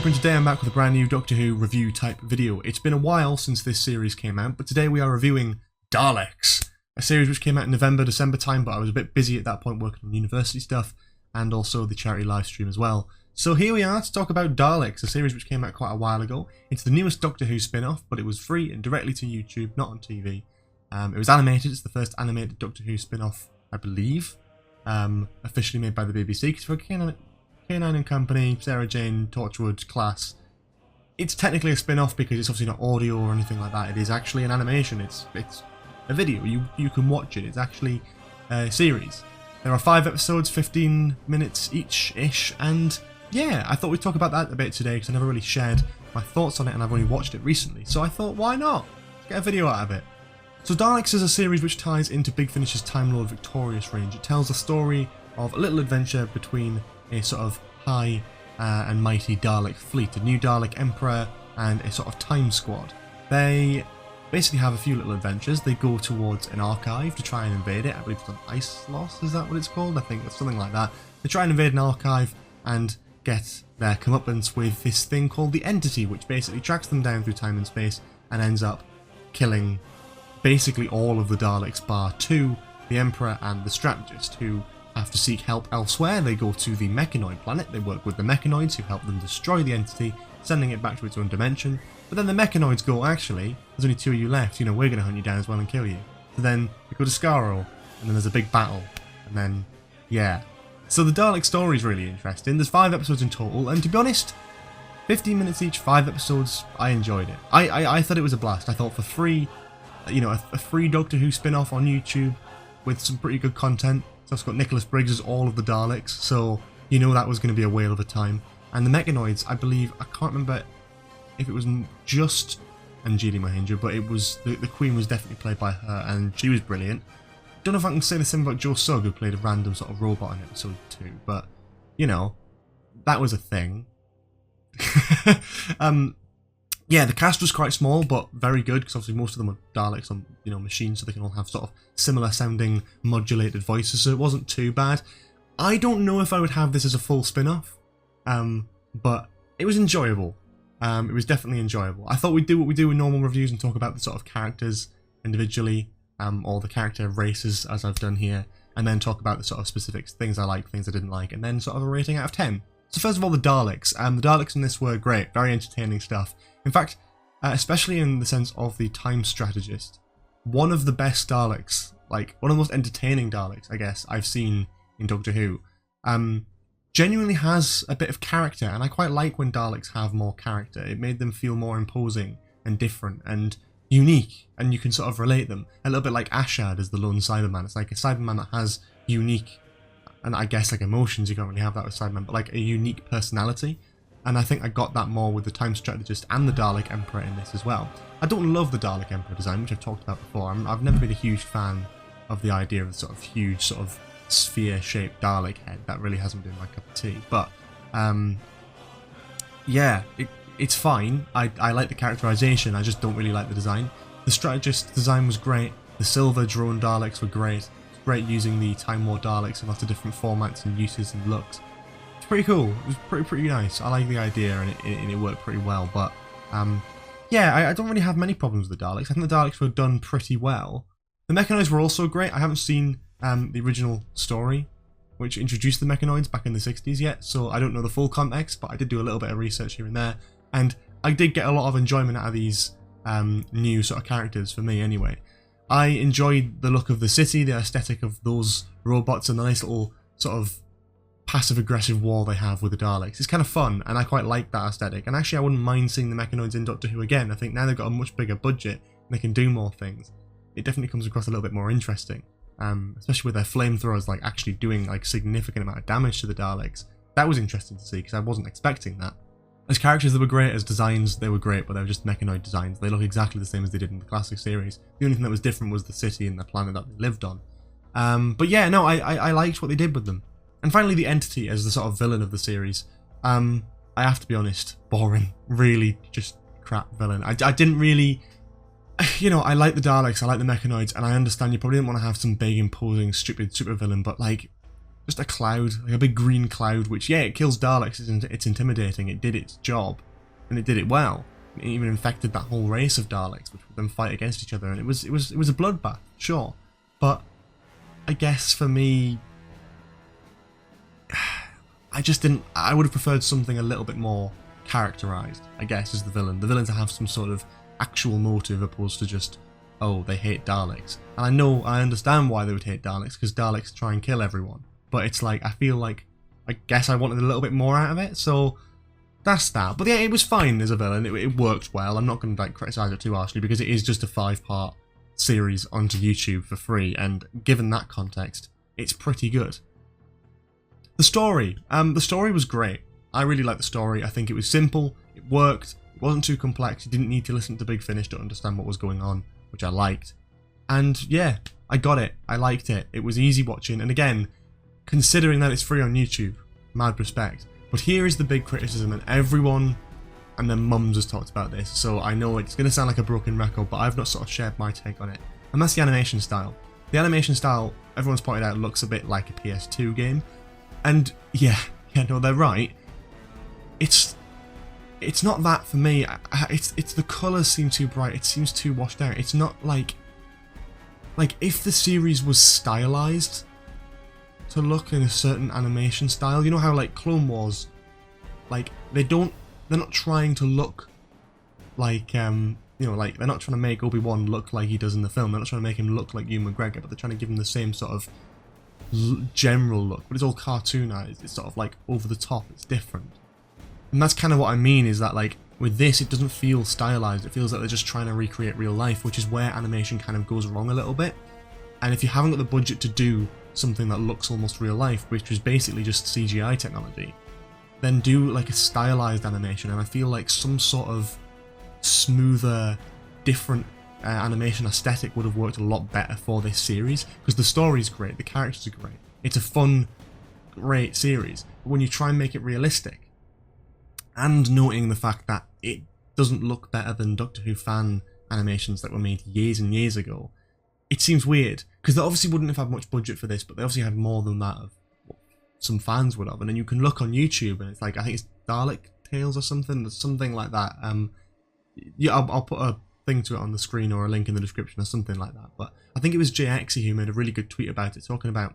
And today I'm back with a brand new Doctor Who review type video. It's been a while since this series came out, but today we are reviewing Daleks, a series which came out in November, December time, but I was a bit busy at that point working on university stuff and also the charity live stream as well. So here we are to talk about Daleks, a series which came out quite a while ago. It's the newest Doctor Who spin-off, but it was free and directly to YouTube, not on TV. It was animated. It's the first animated Doctor Who spin-off, I believe, officially made by the BBC, because for Kane and Company, Sarah Jane, Torchwood, Class, it's technically a spin-off because it's obviously not audio or anything like that. It is actually an animation. It's a video. You can watch it. It's actually a series. There are 5 episodes, 15 minutes each-ish, and yeah, I thought we'd talk about that a bit today because I never really shared my thoughts on it and I've only watched it recently, so I thought, why not? Let's get a video out of it. So Daleks is a series which ties into Big Finish's Time Lord Victorious range. It tells the story of a little adventure between a sort of high and mighty Dalek fleet, a new Dalek Emperor and a sort of time squad. They basically have a few little adventures. They go towards an archive to try and invade it. I believe it's an ice loss, is that what it's called? I think it's something like that. They try and invade an archive and get their comeuppance with this thing called the Entity, which basically tracks them down through time and space and ends up killing basically all of the Daleks bar 2, the Emperor and the Strategist, who have to seek help elsewhere. They go to the Mechanoid planet. They work with the Mechanoids who help them destroy the Entity, sending it back to its own dimension. But then the Mechanoids go, actually, there's only 2 of you left, you know, we're going to hunt you down as well and kill you. So then they go to Skaro, and then there's a big battle, and then, yeah. So the Dalek story is really interesting. There's 5 episodes in total, and to be honest, 15 minutes each, 5 episodes, I enjoyed it. I thought it was a blast. I thought for free, you know, a free Doctor Who spin-off on YouTube with some pretty good content. So it's got Nicholas Briggs as all of the Daleks, so you know that was going to be a whale of a time. And the Mechanoids, I believe, I can't remember if it was just Anjali Mahendra, but it was the Queen was definitely played by her, and she was brilliant. Don't know if I can say the same about Joe Sugg, who played a random sort of robot in episode 2, but you know, that was a thing. Yeah, the cast was quite small, but very good, because obviously most of them are Daleks on, you know, machines, so they can all have sort of similar sounding modulated voices, so it wasn't too bad. I don't know if I would have this as a full spin-off, but it was enjoyable. It was definitely enjoyable. I thought we'd do what we do in normal reviews and talk about the sort of characters individually, or the character races, as I've done here, and then talk about the sort of specific things I like, things I didn't like, and then sort of a rating out of 10. So first of all, the Daleks. The Daleks in this were great, very entertaining stuff. In fact, especially in the sense of the Time Strategist, one of the best Daleks, like one of the most entertaining Daleks, I guess, I've seen in Doctor Who, genuinely has a bit of character, and I quite like when Daleks have more character. It made them feel more imposing and different and unique, and you can sort of relate them. A little bit like Ashad as the lone Cyberman. It's like a Cyberman that has unique, and I guess like emotions, you can't really have that with Cybermen, but like a unique personality. And I think I got that more with the Time Strategist and the Dalek Emperor in this as well. I don't love the Dalek Emperor design, which I've talked about before. I've never been a huge fan of the idea of the sort of huge sort of sphere-shaped Dalek head. That really hasn't been my cup of tea. But yeah, it's fine. I like the characterization, I just don't really like the design. The Strategist design was great. The silver drone Daleks were great. It's great using the Time War Daleks in lots of different formats and uses and looks. It's pretty cool. It was pretty nice. I like the idea, and it worked pretty well. But yeah, I don't really have many problems with the Daleks. I think the Daleks were done pretty well. The Mechanoids were also great. I haven't seen the original story, which introduced the Mechanoids back in the 60s yet, so I don't know the full context, but I did do a little bit of research here and there, and I did get a lot of enjoyment out of these new sort of characters, for me anyway. I enjoyed the look of the city, the aesthetic of those robots, and the nice little sort of passive-aggressive war they have with the Daleks. It's kind of fun, and I quite like that aesthetic, and actually I wouldn't mind seeing the Mechanoids in Doctor Who again. I think now they've got a much bigger budget, and they can do more things. It definitely comes across a little bit more interesting, especially with their flamethrowers like actually doing like significant amount of damage to the Daleks. That was interesting to see, because I wasn't expecting that. As characters, they were great. As designs, they were great, but they were just Mechanoid designs. They look exactly the same as they did in the classic series. The only thing that was different was the city and the planet that they lived on. But yeah, no, I liked what they did with them. And finally, the Entity as the sort of villain of the series. I have to be honest, boring. Really just crap villain. I didn't really... you know, I like the Daleks, I like the Mechanoids, and I understand you probably didn't want to have some big, imposing, stupid supervillain, but like, just a cloud, like a big green cloud, which, yeah, it kills Daleks, it's intimidating, it did its job, and it did it well. It even infected that whole race of Daleks, which would then fight against each other, and it was a bloodbath, sure. But I guess for me, I would have preferred something a little bit more characterized, I guess, as the villain. The villain to have some sort of actual motive opposed to just, oh, they hate Daleks. And I understand why they would hate Daleks, because Daleks try and kill everyone. But it's like, I feel like, I guess I wanted a little bit more out of it, so that's that. But yeah, it was fine as a villain, it worked well. I'm not going to like criticise it too harshly, because it is just a 5-part series onto YouTube for free, and given that context, it's pretty good. The story was great. I really liked the story. I think it was simple, it worked, it wasn't too complex, you didn't need to listen to Big Finish to understand what was going on, which I liked. And yeah, I got it, I liked it, it was easy watching, and again, considering that it's free on YouTube, mad respect. But here is the big criticism, and everyone and their mums has talked about this, so I know it's going to sound like a broken record, but I've not sort of shared my take on it, and that's the animation style. The animation style, everyone's pointed out, looks a bit like a PS2 game, and yeah, no, they're right. It's not that for me. It's the colours seem too bright. It seems too washed out. It's not like if the series was stylized to look in a certain animation style. You know how like Clone Wars, like they're not trying to look like you know, like they're not trying to make Obi-Wan look like he does in the film. They're not trying to make him look like Ewan McGregor, but they're trying to give him the same sort of general look. But it's all cartoonized. It's sort of like over the top. It's different. And that's kind of what I mean, is that like with this, it doesn't feel stylized. It feels like they're just trying to recreate real life, which is where animation kind of goes wrong a little bit. And if you haven't got the budget to do something that looks almost real life, which is basically just CGI technology, then do like a stylized animation. And I feel like some sort of smoother, different animation aesthetic would have worked a lot better for this series, because the story's great, the characters are great, it's a fun, great series. But when you try and make it realistic, and noting the fact that it doesn't look better than Doctor Who fan animations that were made years and years ago, it seems weird, because they obviously wouldn't have had much budget for this, but they obviously had more than that of what some fans would have. And then you can look on YouTube and it's like, I think it's Dalek Tales or something like that. Yeah, I'll put a thing to it on the screen or a link in the description or something like that. But I think it was JXy who made a really good tweet about it, talking about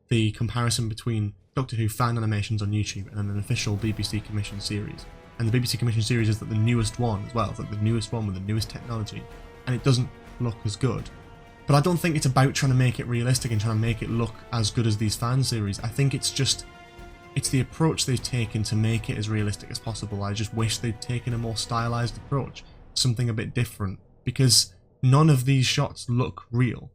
the comparison between Doctor Who fan animations on YouTube and then an official BBC commissioned series. And the BBC commissioned series is like the newest one as well. It's like the newest one with the newest technology, and it doesn't look as good. But I don't think it's about trying to make it realistic and trying to make it look as good as these fan series. I think it's the approach they've taken to make it as realistic as possible. I just wish they'd taken a more stylized approach, something a bit different, because none of these shots look real.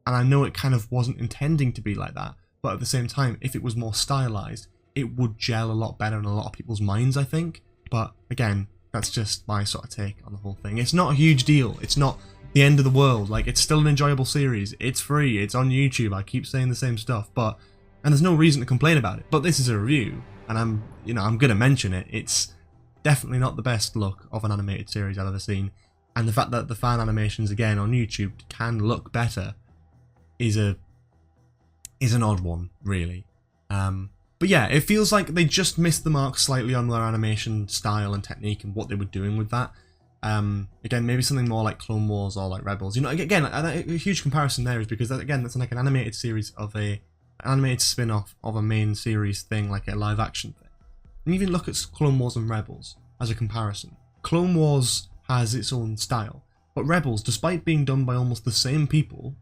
And I know it kind of wasn't intending to be like that, but at the same time, if it was more stylized, it would gel a lot better in a lot of people's minds, I think. But again, that's just my sort of take on the whole thing. It's not a huge deal. It's not the end of the world. Like, it's still an enjoyable series. It's free. It's on YouTube. I keep saying the same stuff, and there's no reason to complain about it. But this is a review, and I'm going to mention it. It's definitely not the best look of an animated series I've ever seen. And the fact that the fan animations, again, on YouTube can look better is an odd one, really. But yeah, it feels like they just missed the mark slightly on their animation style and technique and what they were doing with that. Again, maybe something more like Clone Wars or like Rebels. You know, again, a huge comparison there is because that's like an animated series of an animated spin-off of a main series thing, like a live action thing. And even look at Clone Wars and Rebels as a comparison. Clone Wars has its own style, but Rebels, despite being done by almost the same people,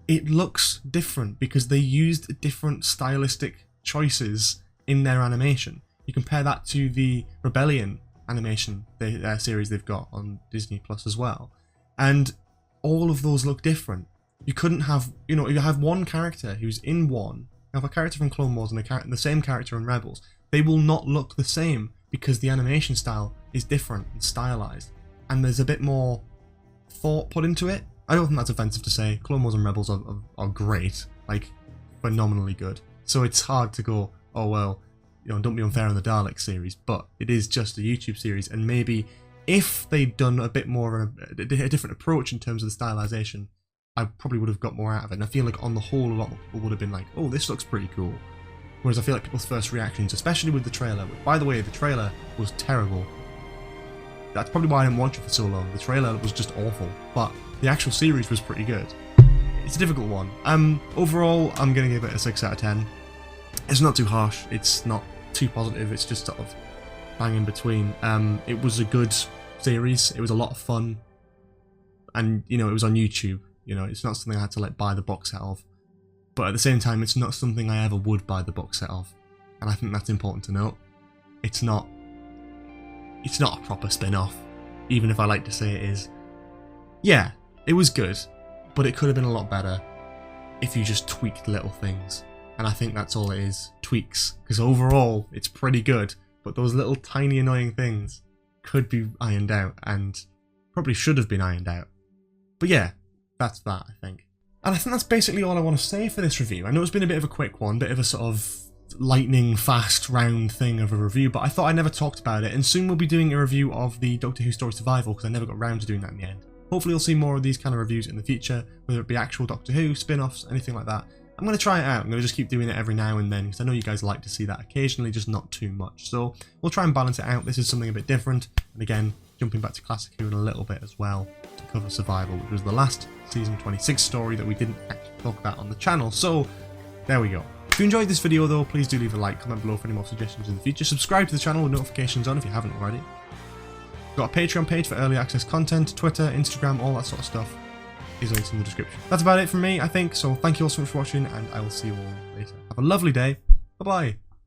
it looks different because they used different stylistic choices in their animation. You compare that to the Rebellion animation series they've got on Disney Plus as well, and all of those look different. You couldn't have, you have one character who's in one, you have a character from Clone Wars and the same character in Rebels. They will not look the same because the animation style is different and stylized, and there's a bit more thought put into it. I don't think that's offensive to say. Clone Wars and Rebels are great, like phenomenally good. So it's hard to go, oh well, don't be unfair on the Daleks series, but it is just a YouTube series, and maybe If they'd done a bit more of a different approach in terms of the stylization, I probably would have got more out of it. And I feel like on the whole, a lot of people would have been like, oh, this looks pretty cool. Whereas I feel like people's first reactions, especially with the trailer, by the way, the trailer was terrible. That's probably why I didn't watch it for so long. The trailer was just awful, but the actual series was pretty good. It's a difficult one. Overall, I'm going to give it a 6 out of 10. It's not too harsh, it's not too positive, it's just sort of bang in between. It was a good series, it was a lot of fun, and, you know, it was on YouTube. You know, it's not something I had to, like, buy the box set of. But at the same time, it's not something I ever would buy the box set of. And I think that's important to note. It's not a proper spin-off, even if I like to say it is. Yeah, it was good, but it could have been a lot better if you just tweaked little things. And I think that's all it is, tweaks. Because overall, it's pretty good, but those little tiny annoying things could be ironed out, and probably should have been ironed out. But yeah, that's that, I think. And I think that's basically all I want to say for this review. I know it's been a bit of a quick one, bit of a sort of lightning fast round thing of a review, but I thought I never talked about it, and soon we'll be doing a review of the Doctor Who Story Survival, because I never got around to doing that in the end. Hopefully you'll see more of these kind of reviews in the future, whether it be actual Doctor Who, spin-offs, anything like that. I'm going to try it out. I'm going to just keep doing it every now and then, because I know you guys like to see that occasionally, just not too much. So we'll try and balance it out. This is something a bit different, and again, jumping back to Classic Who in a little bit as well, to cover Survival, which was the last season 26 story that we didn't actually talk about on the channel. So there we go. If you enjoyed this video though, please do leave a like, comment below for any more suggestions in the future, subscribe to the channel with notifications on if you haven't already. Got a Patreon page for early access content, Twitter, Instagram, all that sort of stuff. These links in the description. That's about it from me, I think, so thank you all so much for watching, and I will see you all later. Have a lovely day. Bye bye.